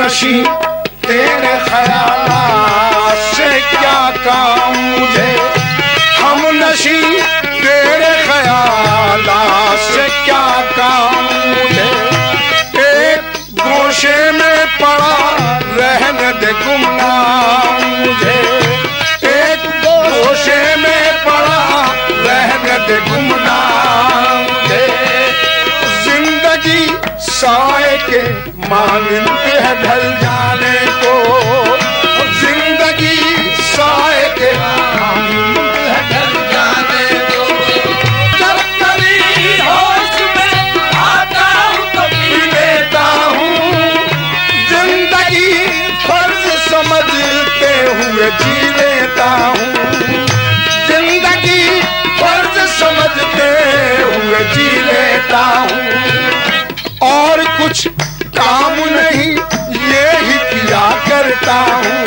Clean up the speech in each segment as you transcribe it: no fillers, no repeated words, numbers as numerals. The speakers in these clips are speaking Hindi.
नशी तेरे ख्यालात से क्या काम मुझे, हम नशी तेरे ख्यालात से क्या काम मुझे। एक गोशे में पड़ा रहने दे गुमनाम मुझे, एक गोशे में पड़ा रहने दे गुमनाम मुझे। जिंदगी साए के मानिंद है ढल जाने को, जिंदगी साए के मानिंद है ढल जाने को। जब कभी होश में आता हूँ तो पी लेता हूँ, जिंदगी फर्ज समझते हुए जी लेता हूँ, जिंदगी फर्ज समझते हुए जी लेता हूँ। और कुछ काम नहीं ये ही किया करता हूँ,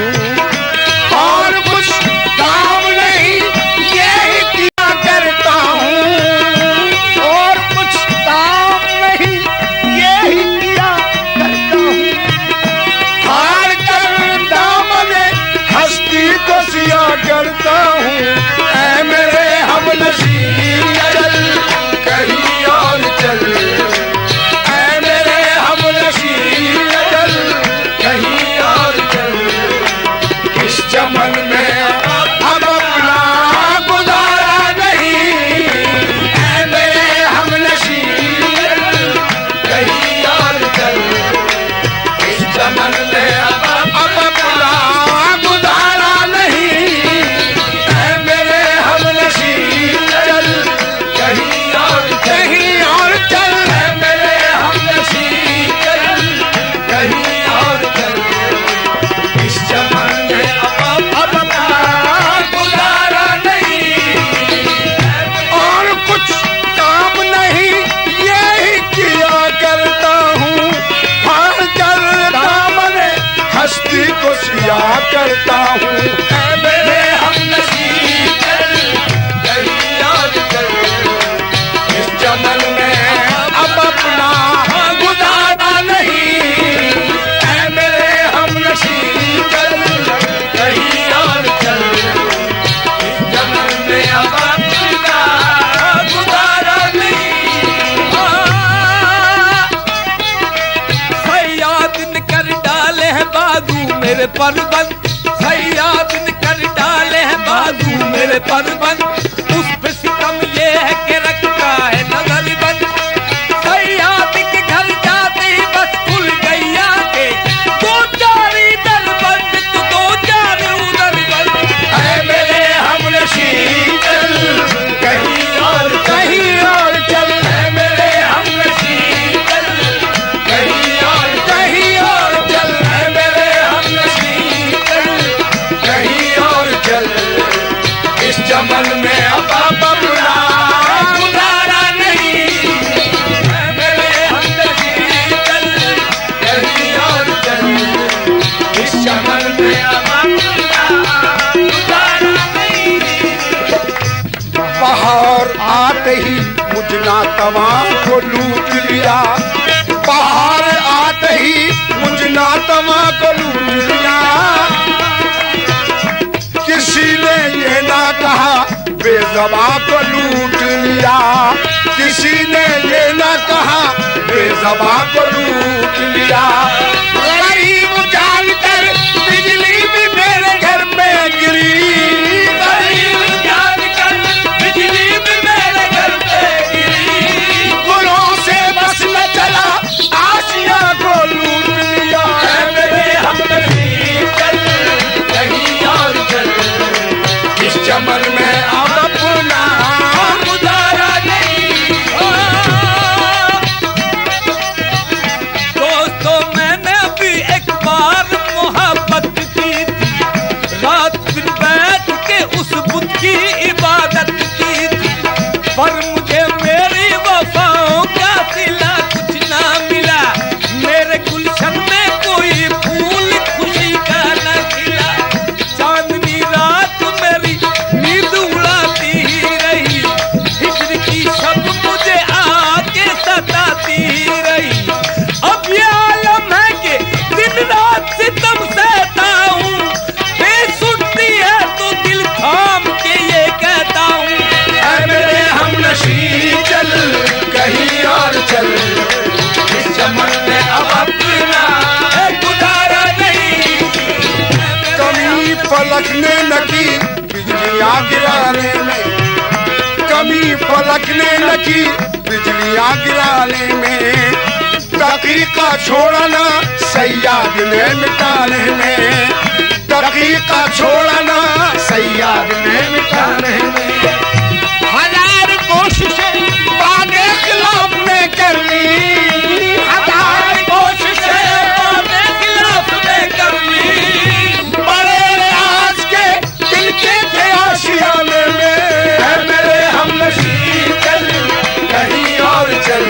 और कुछ काम नहीं ये ही किया करता हूँ, और कुछ काम नहीं ये ही किया करता हूँ। हार कर दामने हस्ती को सिया करता हूँ, ऐ मेरे हमनशीं चल कहीं और चल, कहीं और चल। इस चमन में अब अपना गुजारा नहीं, ऐ मेरे हमनशीं कहीं और चल। इस चमन में अब अपना गुजारा नहीं, ऐ मेरे हमनशीं चल कहीं और चल, ऐ मेरे हमनशीं चल कहीं और चल। इस चमन में अब अपना गुजारा नहीं, और कुछ काम नहीं यही किया करता हूँ। हार कर दामने हस्ती को सिया करता हूँ, ऐ मेरे हमनशीं चल कहीं और चल। इस चमन में अब अपना गुजारा नहीं, ऐ मेरे हमनशीं चल कहीं और चल। इस चमन में अब अपना गुजारा नहीं। फरियाद न कर डाले हैं बाजू मेरे परबंद, फरियाद न कर डाले हैं बाजू मेरे परबंद। उस पे सितम ये है कि रखता है नजर बंद, फरियाद के घर जाते ही बस खुल गई आंखें, दो चार इधर बंद तो दो चार उधर बंद। ऐ मेरे हमनशीं चल कहीं और चल, ऐ मेरे हमनशीं चल कहीं और चल, ऐ मेरे हमनशीं चल कहीं और चल। इस चमन में अब अपना गुजारा नहीं, ऐ मेरे हमनशीं चल कहीं और चल। इस चमन में अब अपना गुजारा नहीं। बाहर आते ही मुझना तवा को लूट लिया, बाहर आते ही मुझना तवा को लूट लिया। किसी ने ये ना कहा बेज़बा को लूट लिया, किसी ने ये ना कहा बेज़बा को लूट लिया। गरीब जानकर बिजली भी मेरे घर में गिरी, गरीब जानकर बिजली भी मेरे घर में गिरी। गुलों से बस न चला आशिया को लूट लिया, ऐ मेरे हमनशीं चल कहीं और चल। इस चमन में अब अपना गुजारा नहीं। दोस्तों मैंने भी एक बार मोहब्बत की थी, रात दिन बैठ के उस बुत की इबादत की थी, पर मुझे मेरी वफाओं का सिला कुछ ना मिला। मेरे गुलशन में कोई फूल खुशी का न खिला, चांदनी रात मेरी नींद उड़ाती ही रही, हिजर की शब मुझे आके सताती ही रही। अब ये आलम है कि दिन रात लगी बिजलियां गिराने में, दकीका छोड़ना सैयाद ने मिटाने में, दकीका छोड़ना सैयाद ने मिटाने में। हजार कोशिशें बागे खिलाफ ने कर ली, हजार कोशिशें बागे खिलाफ ने कर ली, बड़े राज के दिल के थे आशियाने में। मेरे हमनशीं चल कहीं और चल,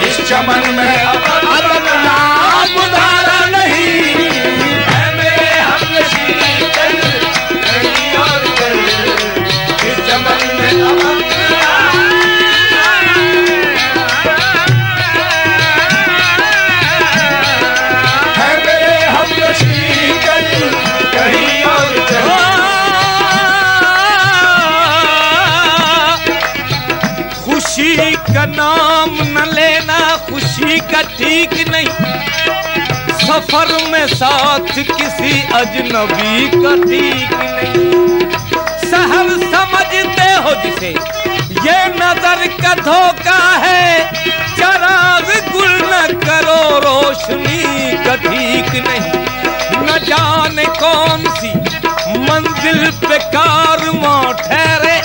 इस चमन में अब अपना गुजारा नहीं। मेरे हमनशीं चल कहीं और चल, इस चमन में अब अपना। मेरे हमनशीं चल कहीं और चल। खुशी का नाम न लेना खुशी का ठीक नहीं, सफर में साथ किसी अजनबी का ठीक नहीं। शहर समझते हो जिसे ये नजर का धोखा है, चराग गुल न करो रोशनी का ठीक नहीं। न जाने कौन सी मंजिल पे कारवां ठहरे,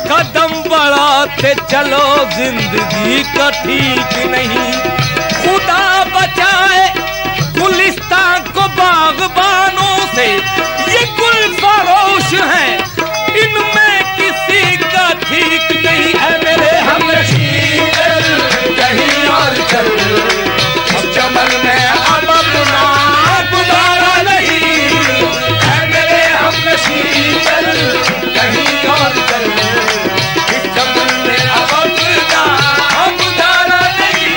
कदम बढ़ाते चलो जिंदगी का ठीक नहीं। खुदा बचाए गुलिस्तान को बागबानों से, ये गुल फरोश हैं इनमें किसी का ठीक नहीं है। मेरे हमनशीं चल कहीं और चल, इस चमन में अब अपना गुजारा नहीं। मेरे हमनशीं चल कहीं और चल, इस चमन में अब अपना गुजारा नहीं।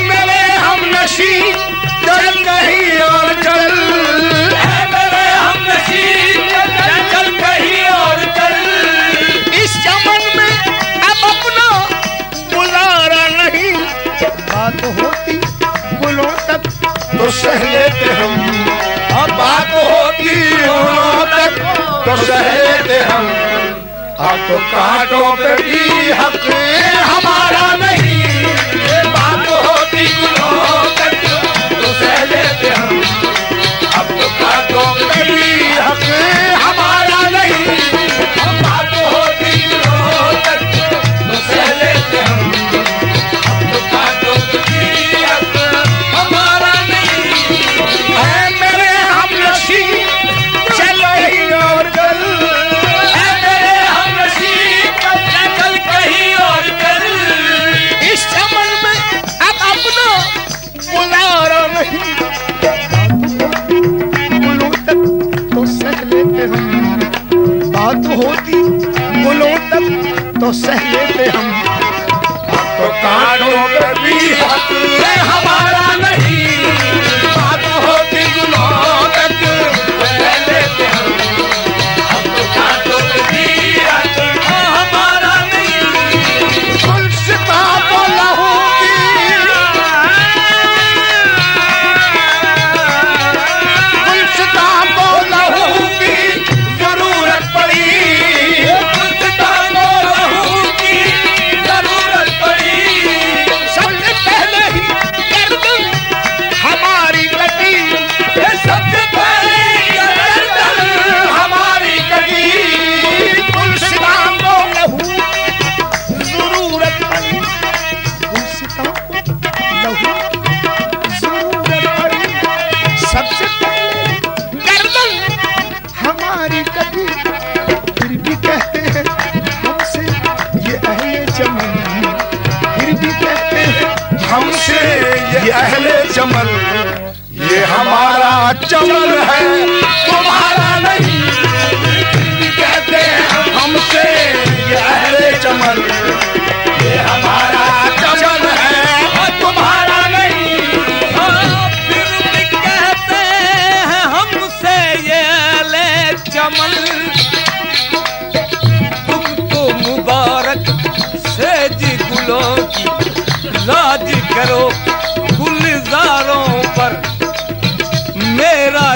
मेरे हमनशीं चल कहीं और चल, मेरे हमनशीं चल कहीं और चल, इस चमन में अब अपना गुजारा नहीं। बात होती गुलों तक तो सह लेते हम, अब बात होती गुलों तक तो सह लेते हम, अब तो कांटों पे भी हक हमारा नहीं। बात होती गुलों तक तो सह लेते हम, अब तो कांटों पे भी हक हमारा नहीं। बात होती गुलों तक तो सह लेते हम, अब तो कांटों पे भी हक हमारा नहीं। मेरे हमनशीं चल कहीं और चल, मेरे हमनशीं चल कहीं और चल, इस चमन में अब अपना गुजारा नहीं। गुलों तक तो सह लेते हम, बात होती गुलों तक तो सह लेते हम, तो कांटों पे भी हक हमारा नहीं। बात होती गुलों तक तो सह लेते हम, अब तो कांटों पे भी हक हमारा नहीं। गुलसिता तो लहू की, गुलसिता तो लहू की जरूरत पड़ी, गुलसिता तो लहू की जरूरत पड़ी। सबसे पहले ही गर्दन हमारी कटी, सबसे पहले ही गर्दन हमारी कटी। गुलसिता को लहू जरूरत पड़ी, गुलसिता को लहू जरूरत पड़ी। सबसे पहले गर्दन हमारी कटी, फिर भी कहते हैं हमसे ये अहले चमन, फिर भी कहते हैं हमसे ये अहले चमन, ये हमारा चमन है तुम्हारा नहीं। फिर भी कहते हैं हमसे ये अहले चमन, ये हमारा चमन है तुम्हारा नहीं। फिर भी कहते हैं हमसे ये ले चमन, तुमको मुबारक सेज गुलों की राज करो गुलजारों पर, मेरा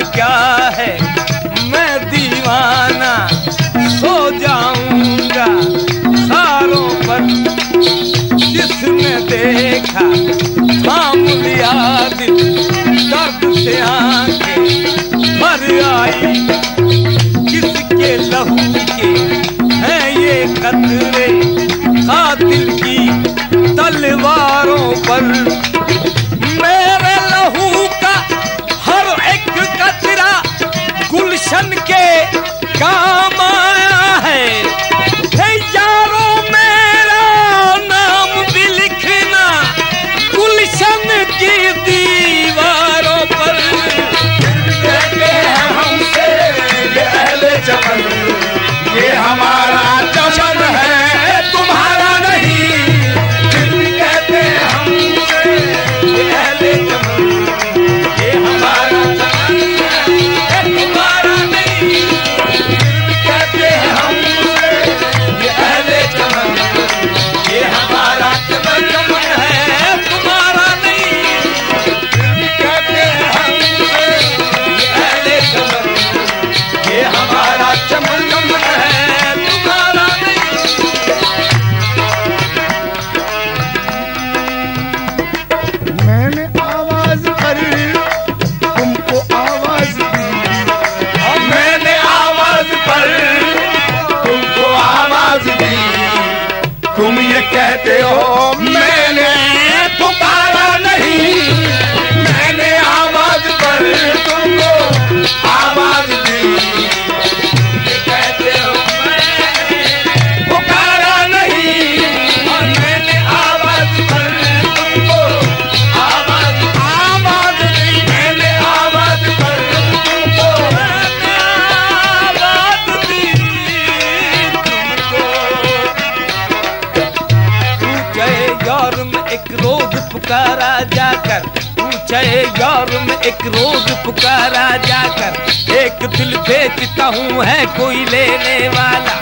पुकारा जाकर, पूछे यार में एक रोज पुकारा जाकर, एक दिल बेचता हूँ है कोई लेने वाला।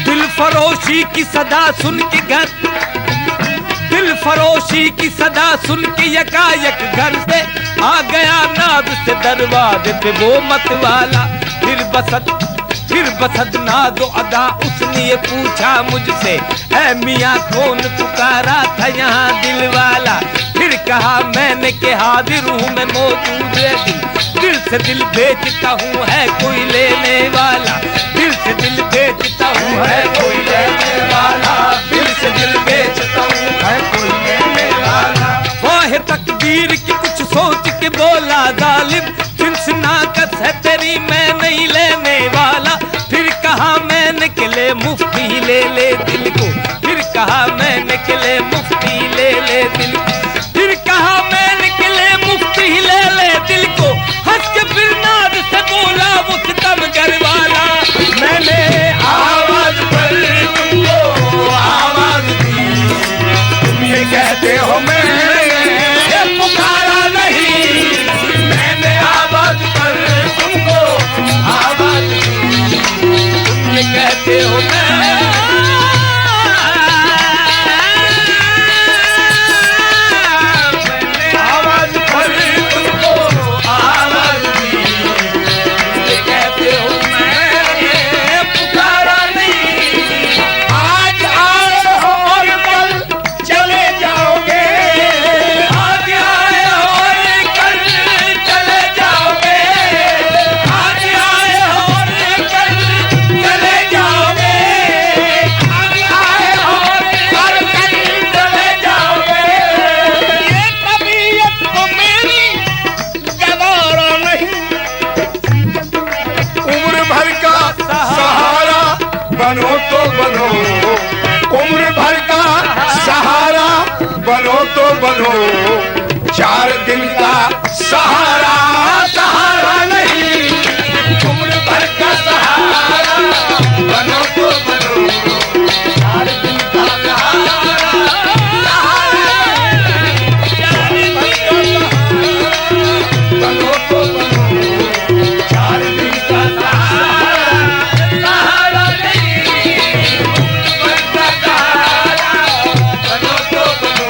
दिल फरोशी की सदा सुन के घर, दिल फरोशी की सदा सुन के यकायक घर से आ गया नाद से दरवाजे पे वो मत वाला। फिर बसद नादो अदा उसने ये पूछा मुझसे, ऐ मियाँ कौन पुकारा था यहाँ दिल वाला। फिर कहा मैंने के हाजिर हूँ मैं मौजूद है दिल से दिल बेचता हूँ है कोई लेने वाला। दिल से दिल बेचता हूँ है कोई लेने वाला, दिल से दिल बेचता हूँ है कोई लेने वाला। वाह तकदीर की कुछ सोच के बोला जालिम, जिनसे नाकस है तेरी मैं नहीं लेने वाला। फिर कहा मैंने के ले मुफ्ती ले ले दिल को, फिर कहा मैंने के ले मुफ्ती ले ले दिल को, फिर कहा मैंने के ले मुफ्ती ले ले दिल को। हंस के फिर नाद से बोला वो सितमगर वाला, मैंने आवाज पर तुमको आवाज दी, तुम ये कहते हो मैंने पुकारा नहीं। मैंने आवाज पर तुमको आवाज दी, तुम ये कहते हो मैं आवाज पर तुमको आवाज दी, ये कहते हो मैं पुकारा नहीं। आज आए हो और कल चले जाओगे, आज आए हो और कल चले जाओगे, आज आए हो और कल चले जाओगे, आज आए हो और कल चले जाओगे। ये तबीयत तो मेरी गवारा नहीं, उम्र भर का सहारा बनो तो बनो, उम्र भर का सहारा बनो तो बनो। 4 दिन का सहारा सहारा नहीं, उम्र भर का सहारा बनो तो बनो। 4 दिन का सहारा बनो तो बनो। 4 दिन का सहारा सहारा नहीं, उम्र भर का सहारा बनो तो बनो।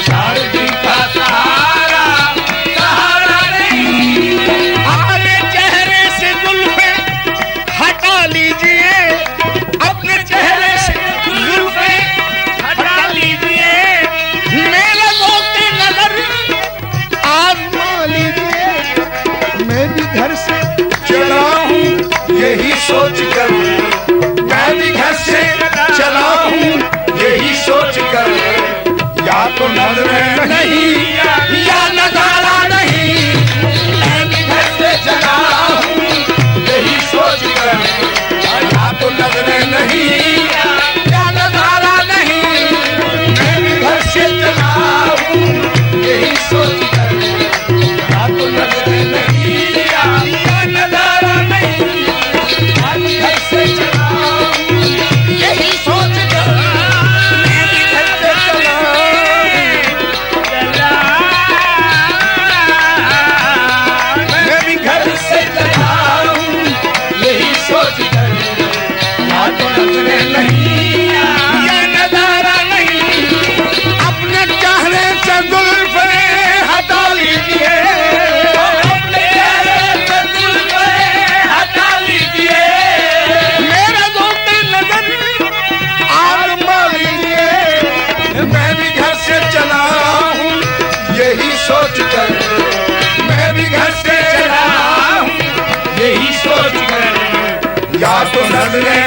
4 दिन का सहारा सहारा नहीं। अपने चेहरे से जुल्फें हटा लीजिए, अपने चेहरे से जुल्फें हटा लीजिए, मेरे रोते नजर आजमा लीजिए। मैं भी घर से चला हूँ यही सोच कर, मैं भी घर से चला हूँ यही सोच कर। या तो नजरें नहीं या नजारा नहीं, मैं भी घर से चला हूँ यही सोच कर। या तो नजरें नहीं या नजारा नहीं, मैं भी घर से चला हूँ यही सोच कर। या तो नजरें नहीं या नजारा नहीं, मैं भी घर से चला हूँ यही सोच कर। मैं भी घर से चला मैं भी घर से चला हूँ यही सोच कर। या तो नजरें नहीं या नजारा नहीं, अपने चेहरे से जुल्फें हटा लीजिए, अपने चेहरे से जुल्फें हटा लीजिए। मेरा रोते नजर आजमा लीजिए। मैं भी घर से चला हूँ यही सोच कर, मैं भी घर से चला हूँ यही सोच कर। या तो नजरें